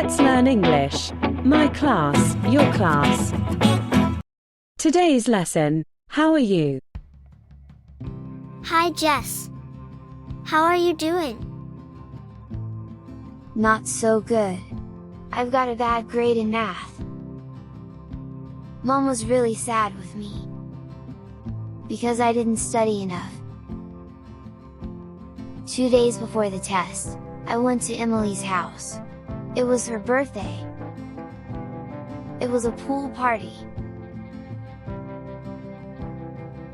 Let's learn English. My class, your class. Today's lesson. How are you? Hi, Jess. How are you doing? Not so good. I've got a bad grade in math. Mom was really sad with me because I didn't study enough. 2 days before the test, I went to Emily's house. It was her birthday. It was a pool party.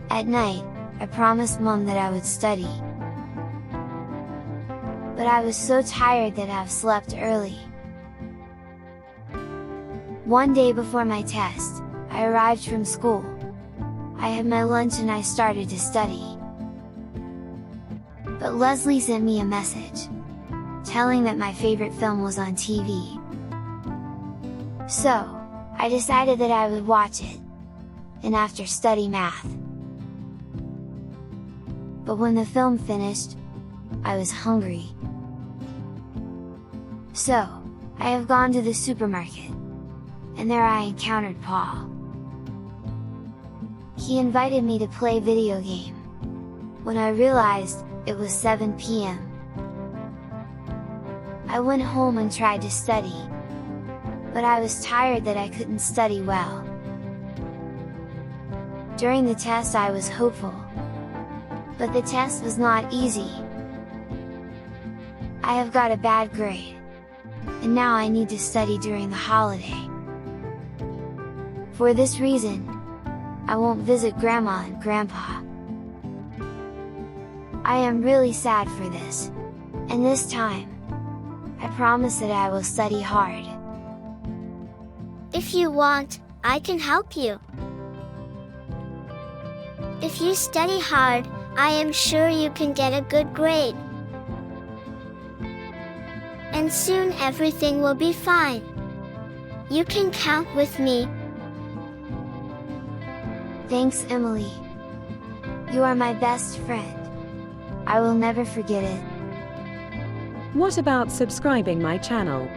At night, I promised Mom that I would study. But I was so tired that I've slept early. One day before my test, I arrived from school. I had my lunch and I started to study. But Leslie sent me a message, telling that my favorite film was on TV. So, I decided that I would watch it, and after study math. But when the film finished, I was hungry. So, I have gone to the supermarket, and there I encountered Paul. He invited me to play video game. When I realized it was 7 p.m. I went home and tried to study, but I was tired that I couldn't study well. During the test I was hopeful, but the test was not easy. I have got a bad grade, and now I need to study during the holiday. For this reason, I won't visit Grandma and Grandpa. I am really sad for this, and this time, I promise that I will study hard. If you want, I can help you. If you study hard, I am sure you can get a good grade. And soon everything will be fine. You can count with me. Thanks, Emily. You are my best friend. I will never forget it. What about subscribing my channel?